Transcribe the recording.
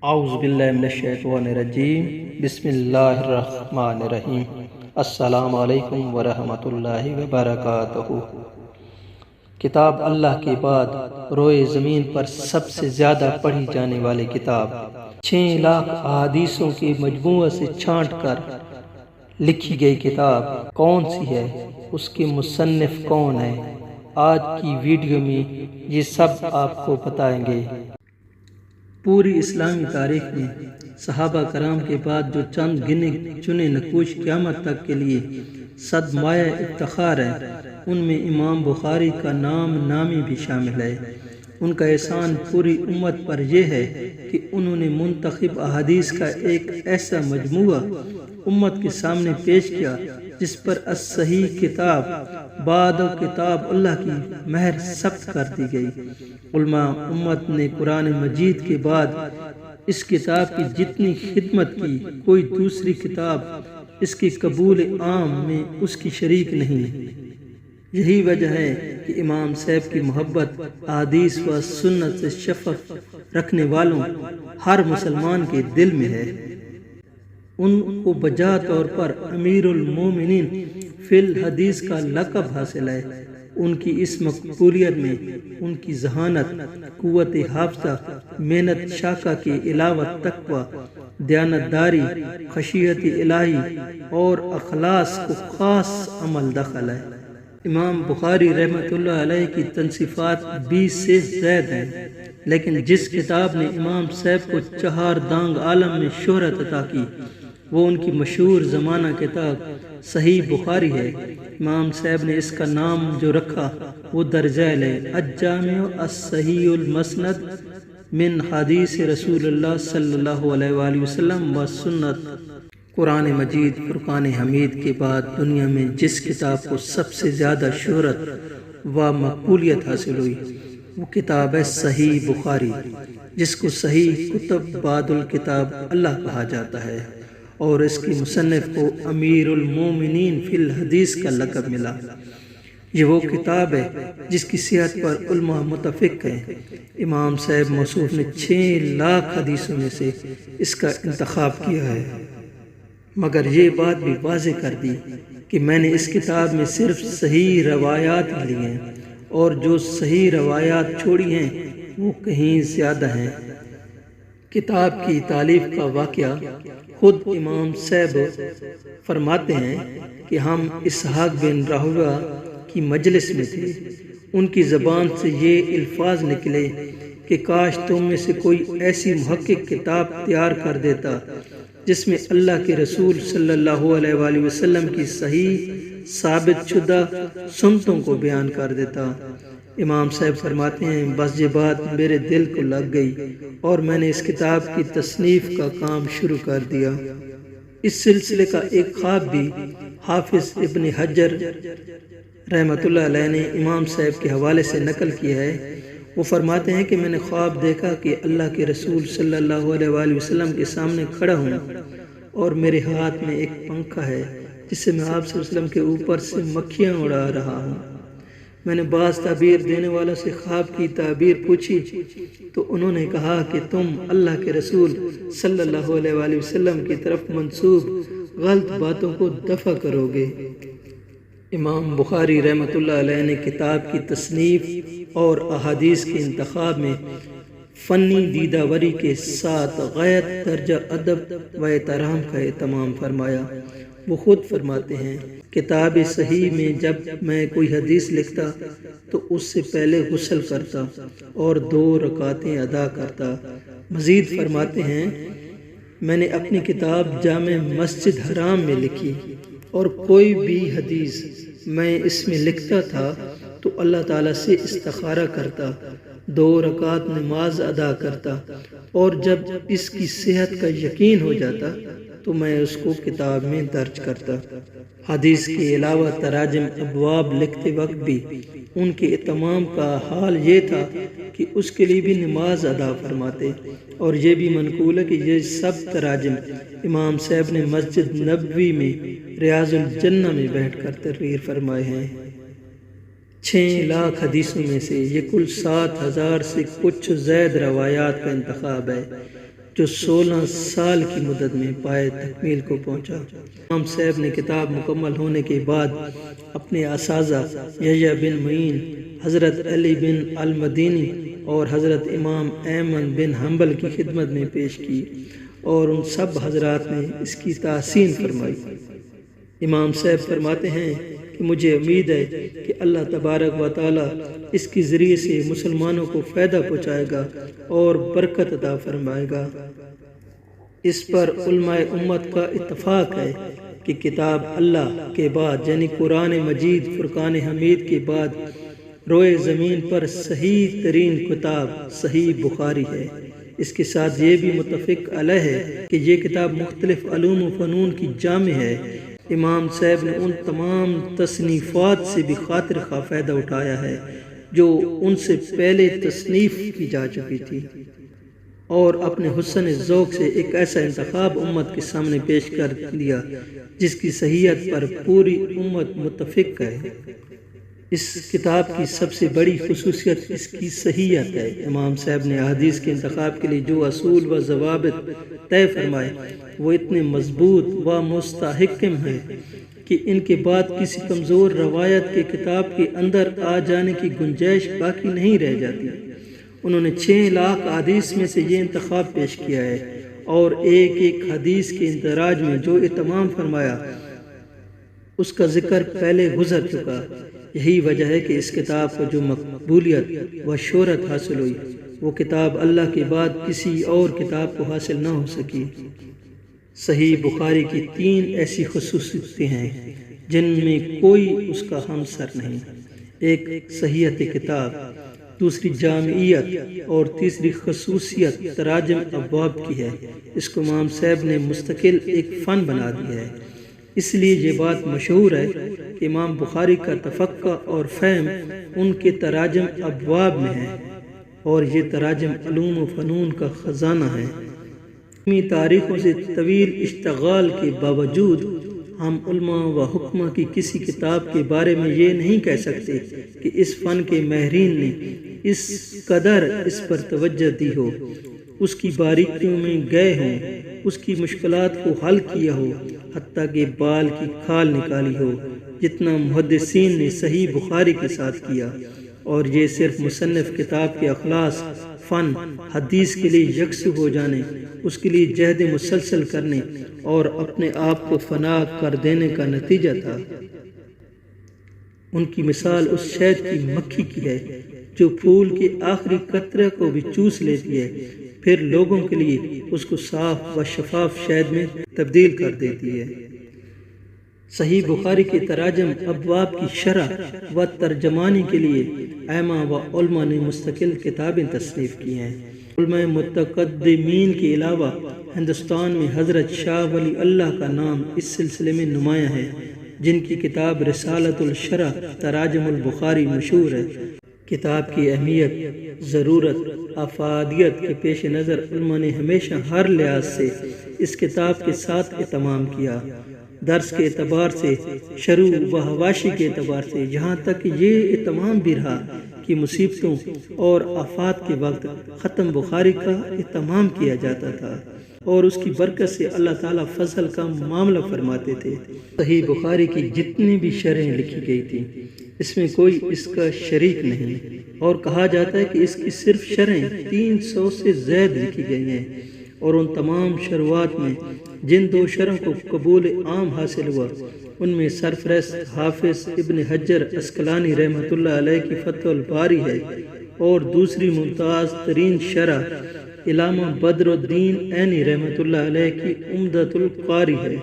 اعوذ باللہ من الشیطان الرجیم بسم اللہ الرحمن الرحیم السلام علیکم ورحمۃ اللہ وبرکاتہ۔ کتاب اللہ کے بعد روئے زمین پر سب سے زیادہ پڑھی جانے والی کتاب 6 لاکھ احادیثوں کے مجموعہ سے چھانٹ کر لکھی گئی کتاب کون سی ہے، اس کے مصنف کون ہے، آج کی ویڈیو میں یہ سب آپ کو بتائیں گے۔ پوری اسلامی تاریخ میں صحابہ کرام کے بعد جو چند گنے چنے نقوش قیامت تک کے لیے صد مایہ افتخار ہے، ان میں امام بخاری کا نام نامی بھی شامل ہے۔ ان کا احسان پوری امت پر یہ ہے کہ انہوں نے منتخب احادیث کا ایک ایسا مجموعہ امت کے سامنے پیش کیا جس پر الصحیح کتاب بعد کتاب اللہ کی مہر ثبت کر دی گئی۔ علماء امت نے قرآن مجید کے بعد اس کتاب کی جتنی خدمت کی، کوئی دوسری کتاب اس کے قبول عام میں اس کی شریک نہیں۔ یہی وجہ ہے کہ امام صاحب کی محبت احادیث و سنت سے شفق رکھنے والوں ہر مسلمان کے دل میں ہے۔ ان کو بجا طور پر امیر المومنین فی الحدیث کا لقب حاصل ہے۔ ان کی اس مقبولیت میں ان کی ذہانت، قوت حافظہ، محنت شاقہ کے علاوہ تقوی، دیانتداری، خشیت الہی اور اخلاص کو خاص عمل دخل ہے۔ امام بخاری رحمۃ اللہ علیہ کی تنصیفات 20 سے زائد ہیں، لیکن جس کتاب نے امام صاحب کو 4 دانگ عالم میں شہرت عطا کی وہ ان کی مشہور زمانہ کتاب صحیح بخاری ہے۔ امام صاحب نے اس کا نام جو رکھا وہ درجیل ہے، الجامع الصحیح المسند من حدیث رسول اللہ صلی اللہ علیہ وآلہ وسلم و سنت۔ قرآن مجید فرقان حمید کے بعد دنیا میں جس کتاب کو سب سے زیادہ شہرت و مقبولیت حاصل ہوئی وہ کتاب ہے صحیح بخاری، جس کو صحیح کتب بعد الکتاب اللہ کہا جاتا ہے، اور اس کی مصنف کو امیر المومنین فی الحدیث کا لقب ملا۔ یہ وہ کتاب ہے جس کی صحت پر علماء متفق ہیں۔ امام صاحب موصوف نے 6 لاکھ حدیثوں میں سے اس کا انتخاب کیا ہے، مگر یہ بات بھی واضح کر دی کہ میں نے اس کتاب میں صرف صحیح روایات لی ہیں، اور جو صحیح روایات چھوڑی ہیں وہ کہیں زیادہ ہیں۔ کتاب کی تالیف کا واقعہ خود امام صاحب فرماتے ہیں کہ ہم اسحاق بن راہویہ کی مجلس میں تھے، ان کی زبان سے یہ الفاظ نکلے کہ کاش تم میں سے کوئی ایسی محقق کتاب تیار کر دیتا جس میں اللہ کے رسول صلی اللہ علیہ وآلہ وسلم کی صحیح ثابت شدہ سنتوں کو بیان کر دیتا۔ امام صاحب فرماتے ہیں بس یہ بات میرے دل کو لگ گئی اور میں نے اس کتاب کی تصنیف کا کام شروع کر دیا۔ اس سلسلے کا ایک خواب بھی حافظ ابن حجر رحمۃ اللہ علیہ نے امام صاحب کے حوالے سے نقل کیا ہے۔ وہ فرماتے ہیں کہ میں نے خواب دیکھا کہ اللہ کے رسول صلی اللہ علیہ وآلہ وسلم کے سامنے کھڑا ہوں اور میرے ہاتھ میں ایک پنکھا ہے جس سے میں آپ صلی اللہ علیہ وسلم کے اوپر سے مکھیاں اڑا رہا ہوں۔ میں نے بعض تعبیر دینے والوں سے خواب کی تعبیر پوچھی تو انہوں نے کہا کہ تم اللہ کے رسول صلی اللہ علیہ وآلہ وسلم کی طرف منسوب غلط باتوں کو دفع کرو گے۔ امام بخاری رحمۃ اللہ علیہ نے کتاب کی تصنیف اور احادیث کے انتخاب میں فنی دیداوری کے ساتھ غایت درجہ ادب و احترام کا اہتمام فرمایا۔ وہ خود فرماتے ہیں کتاب صحیح میں جب میں کوئی حدیث لکھتا تو اس سے پہلے غسل کرتا اور 2 رکعتیں ادا کرتا۔ مزید فرماتے ہیں میں نے اپنی کتاب جامع مسجد حرام میں لکھی، اور کوئی بھی حدیث میں اس میں لکھتا تھا تو اللہ تعالیٰ سے استخارہ کرتا، 2 رکعت نماز ادا کرتا، اور جب اس کی صحت کا یقین ہو جاتا تو میں اس کو کتاب میں درج کرتا۔ حدیث کے علاوہ تراجم ابواب لکھتے وقت بھی ان کے اہتمام کا حال یہ تھا کہ اس کے لیے بھی نماز ادا فرماتے، اور یہ بھی منقول ہے کہ یہ سب تراجم امام صاحب نے مسجد نبوی میں ریاض الجنہ میں بیٹھ کر تحریر فرمائے ہیں۔ 6 لاکھ حدیثوں میں سے یہ کل 7,000 سے کچھ زائد روایات کا انتخاب ہے۔ جو 16 سال کی مدت میں پائے تکمیل کو پہنچا۔ امام صاحب نے کتاب مکمل ہونے کے بعد اپنے اساتذہ یحییٰ بن معین، حضرت علی بن المدینی اور حضرت امام احمد بن حنبل کی خدمت میں پیش کی اور ان سب حضرات نے اس کی تحسین فرمائی۔ امام صاحب فرماتے ہیں کہ مجھے امید ہے کہ اللہ تبارک و تعالی اس کے ذریعے سے مسلمانوں کو فائدہ پہنچائے گا اور برکت عطا فرمائے گا۔ اس پر علماء امت کا اتفاق ہے کہ کتاب اللہ کے بعد یعنی قرآن مجید فرقان حمید کے بعد روئے زمین پر صحیح ترین کتاب صحیح بخاری ہے۔ اس کے ساتھ یہ بھی متفق علیہ ہے کہ یہ کتاب مختلف علوم و فنون کی جامع ہے۔ امام صاحب نے ان تمام تصنیفات سے بھی خاطر خواہ فائدہ اٹھایا ہے جو ان سے پہلے تصنیف کی جا چکی تھی، اور اپنے حسن ذوق سے ایک ایسا انتخاب امت کے سامنے پیش کر دیا جس کی صحیحیت پر پوری امت متفق ہے۔ اس کتاب کی سب سے بڑی خصوصیت اس کی صحیحیت ہے۔ امام صاحب نے احادیث کے انتخاب کے لیے جو اصول و ضوابط طے فرمائے وہ اتنے مضبوط و مستحکم ہیں کہ ان کے بعد کسی کمزور روایت کے کتاب کے اندر آ جانے کی گنجائش باقی نہیں رہ جاتی۔ انہوں نے 6 لاکھ احادیث میں سے یہ انتخاب پیش کیا ہے اور ایک ایک حدیث کے اندراج میں جو اہتمام فرمایا اس کا ذکر پہلے گزر چکا۔ یہی وجہ ہے کہ اس کتاب کو جو مقبولیت و شہرت حاصل ہوئی وہ کتاب اللہ کے بعد کسی اور کتاب کو حاصل نہ ہو سکی۔ صحیح بخاری کی 3 ایسی خصوصیتیں ہیں جن میں کوئی اس کا ہمسر نہیں۔ ایک صحیحیت کتاب، دوسری جامعیت اور تیسری خصوصیت تراجم ابواب کی ہے۔ اس کو امام صاحب نے مستقل ایک فن بنا دیا ہے۔ اس لیے یہ بات مشہور ہے کہ امام بخاری کا تفقہ اور فہم ان کے تراجم ابواب میں ہے، اور یہ تراجم علوم و فنون کا خزانہ ہے۔ علمی تاریخوں سے طویل اشتغال کے باوجود ہم علماء و حکماء کی کسی کتاب کے بارے میں یہ نہیں کہہ سکتے کہ اس فن کے ماہرین نے اس قدر اس پر توجہ دی ہو، اس کی باریکیوں میں گئے ہوں، اس کی مشکلات کو حل کیا ہو، حتیٰ کہ بال کی کھال نکالی ہو، جتنا محدثین نے صحیح بخاری کے ساتھ کیا۔ اور یہ صرف مصنف کتاب کے اخلاص، فن حدیث کے لیے یکسو ہو جانے، اس کے لیے جہد مسلسل کرنے اور اپنے آپ کو فنا کر دینے کا نتیجہ تھا۔ ان کی مثال اس شہد کی مکھی کی ہے جو پھول کے آخری قطرے کو بھی چوس لیتی ہے، پھر لوگوں کے لیے اس کو صاف و شفاف شہد میں تبدیل کر دیتی ہے۔ صحیح بخاری کے تراجم ابواب کی شرح و ترجمانی کے لیے ائمہ و علماء نے مستقل کتابیں تصنیف کی ہیں۔ علماء متقدمین کے علاوہ ہندوستان میں حضرت شاہ ولی اللہ کا نام اس سلسلے میں نمایاں ہے، جن کی کتاب رسالۃ الشرح تراجم البخاری مشہور ہے۔ کتاب کی اہمیت، ضرورت، افادیت کے پیش نظر علماء نے ہمیشہ ہر لحاظ سے اس کتاب کے ساتھ اہتمام کیا، درس کے اعتبار سے، شروع و حواشی کے اعتبار سے، یہاں تک کہ یہ اہتمام بھی رہا کہ مصیبتوں اور آفات کے وقت ختم بخاری کا اہتمام کیا جاتا تھا اور اس کی برکت سے اللہ تعالیٰ فضل کا معاملہ فرماتے تھے۔ صحیح بخاری کی جتنی بھی شرحیں لکھی گئی تھیں اس میں کوئی اس کا شریک نہیں، اور کہا جاتا ہے کہ اس کی صرف شرحیں 300 سے زائد لکھی گئی ہیں، اور ان تمام شروعات میں جن 2 شرحوں کو قبول عام حاصل ہوا ان میں سرفرست حافظ ابن حجر عسقلانی رحمۃ اللہ علیہ کی فتح الباری ہے، اور دوسری ممتاز ترین شرح علامہ بدر الدین عینی رحمۃ اللہ علیہ کی عمدۃ القاری ہے۔